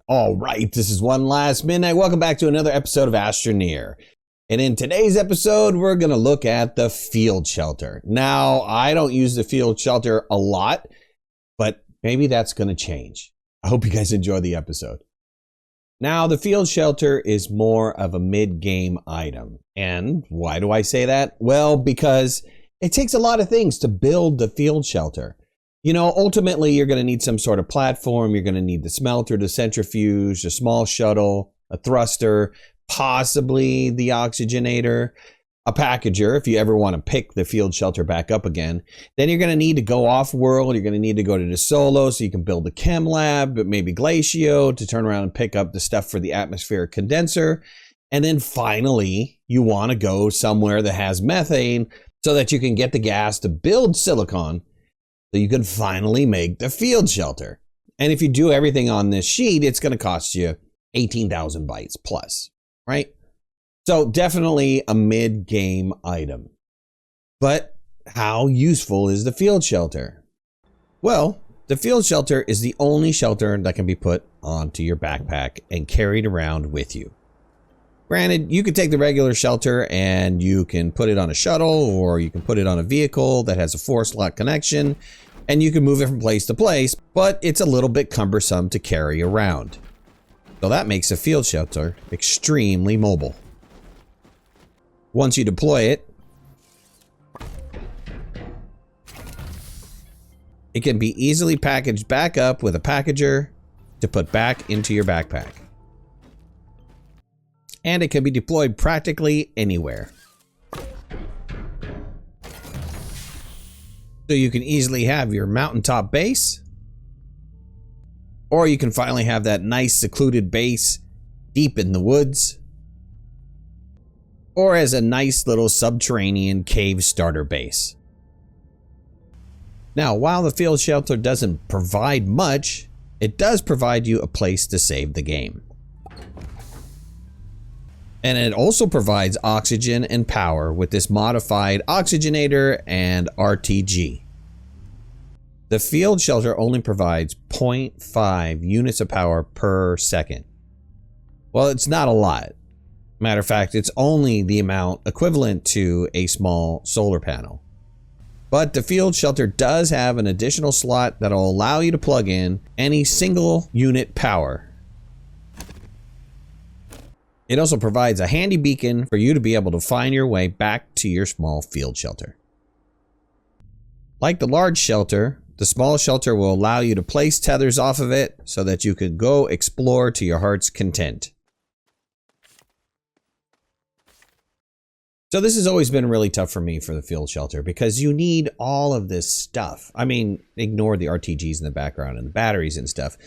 All right, this is One Last Midnight. Welcome back to another episode of Astroneer. And in today's episode, we're going to look at the field shelter. Now, I don't use the field shelter a lot, but maybe that's going to change. I hope you guys enjoy the episode. Now, the field shelter is more of a mid-game item. And why do I say that? Well, because it takes a lot of things to build the field shelter. You know, ultimately, you're going to need some sort of platform. You're going to need the smelter, the centrifuge, a small shuttle, a thruster, possibly the oxygenator, a packager if you ever want to pick the field shelter back up again. Then you're going to need to go off-world. You're going to need to go to the solo so you can build the chem lab, but maybe Glacio to turn around and pick up the stuff for the atmospheric condenser. And then finally, you want to go somewhere that has methane so that you can get the gas to build silicon so you can finally make the field shelter. And if you do everything on this sheet, it's going to cost you 18,000 bytes plus, right? So definitely a mid-game item. But how useful is the field shelter? Well, the field shelter is the only shelter that can be put onto your backpack and carried around with you. Granted, you could take the regular shelter and you can put it on a shuttle, or you can put it on a vehicle that has a 4-slot connection, and you can move it from place to place, but it's a little bit cumbersome to carry around. So that makes a field shelter extremely mobile. Once you deploy it, it can be easily packaged back up with a packager to put back into your backpack. And it can be deployed practically anywhere. So you can easily have your mountaintop base, or you can finally have that nice secluded base deep in the woods, or as a nice little subterranean cave starter base. Now, while the field shelter doesn't provide much, it does provide you a place to save the game. And it also provides oxygen and power with this modified oxygenator and RTG. The field shelter only provides 0.5 units of power per second. Well, it's not a lot. Matter of fact, it's only the amount equivalent to a small solar panel. But the field shelter does have an additional slot that will allow you to plug in any single unit power. It also provides a handy beacon for you to be able to find your way back to your small field shelter. Like the large shelter, the small shelter will allow you to place tethers off of it so that you can go explore to your heart's content. So this has always been really tough for me for the field shelter because you need all of this stuff. I mean, ignore the RTGs in the background and the batteries and stuff.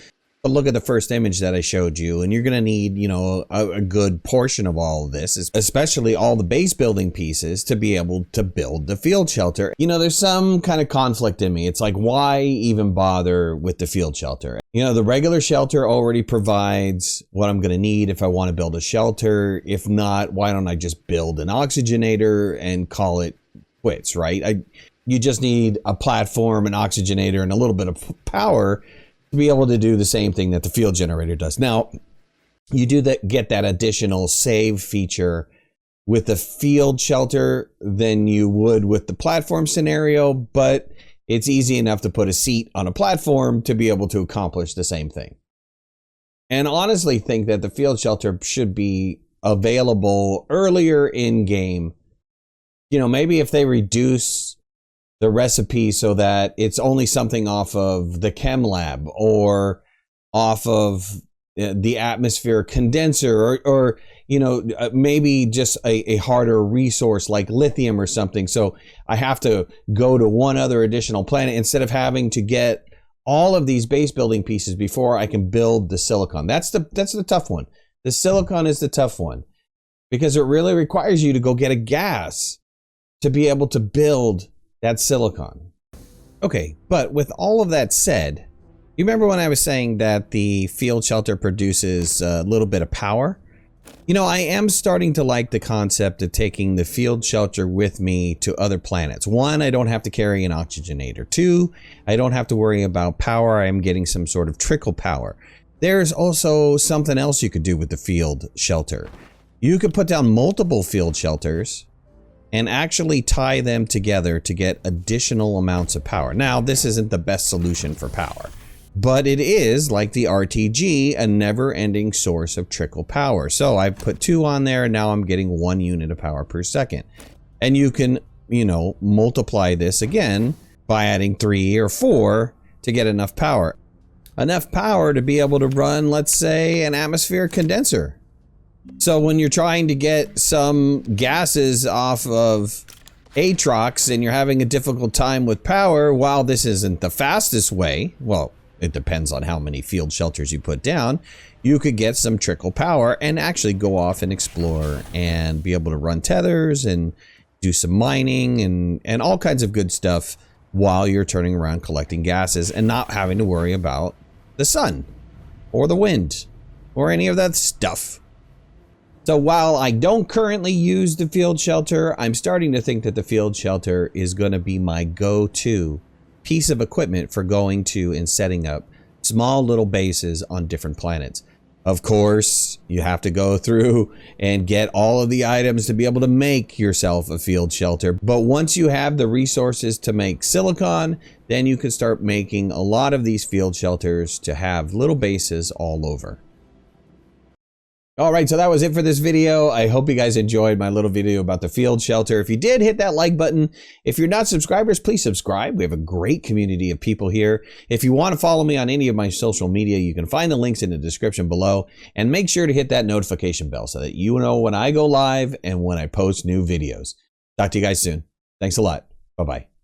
But look at the first image that I showed you, and you're going to need, you know, a good portion of all of this, especially all the base building pieces to be able to build the field shelter. You know, there's some kind of conflict in me. It's like, why even bother with the field shelter? You know, the regular shelter already provides what I'm going to need if I want to build a shelter. If not, why don't I just build an oxygenator and call it quits, right? You just need a platform, an oxygenator, and a little bit of power to be able to do the same thing that the field generator does. Now, you do get that additional save feature with the field shelter than you would with the platform scenario, but it's easy enough to put a seat on a platform to be able to accomplish the same thing. And honestly think that the field shelter should be available earlier in game. You know, maybe if they reduce the recipe so that it's only something off of the chem lab or off of the atmosphere condenser, or you know, maybe just a harder resource like lithium or something. So I have to go to one other additional planet instead of having to get all of these base building pieces before I can build the silicon. That's the tough one. The silicon is the tough one because it really requires you to go get a gas to be able to build that silicon. Okay, but with all of that said, you remember when I was saying that the field shelter produces a little bit of power? You know, I am starting to like the concept of taking the field shelter with me to other planets. One, I don't have to carry an oxygenator. Two, I don't have to worry about power. I am getting some sort of trickle power. There's also something else you could do with the field shelter. You could put down multiple field shelters and actually tie them together to get additional amounts of power. Now, this isn't the best solution for power, but it is, like the RTG, a never-ending source of trickle power. So I put 2 on there, and now I'm getting 1 unit of power per second. And you can, you know, multiply this again by adding 3 or 4 to get enough power. Enough power to be able to run, let's say, an atmospheric condenser. So when you're trying to get some gases off of Aatrox and you're having a difficult time with power, while this isn't the fastest way, well, it depends on how many field shelters you put down, you could get some trickle power and actually go off and explore and be able to run tethers and do some mining and all kinds of good stuff while you're turning around collecting gases and not having to worry about the sun or the wind or any of that stuff. So while I don't currently use the field shelter, I'm starting to think that the field shelter is going to be my go-to piece of equipment for going to and setting up small little bases on different planets. Of course, you have to go through and get all of the items to be able to make yourself a field shelter. But once you have the resources to make silicon, then you can start making a lot of these field shelters to have little bases all over. All right, so that was it for this video. I hope you guys enjoyed my little video about the field shelter. If you did, hit that like button. If you're not subscribers, please subscribe. We have a great community of people here. If you want to follow me on any of my social media, you can find the links in the description below. And make sure to hit that notification bell so that you know when I go live and when I post new videos. Talk to you guys soon. Thanks a lot. Bye-bye.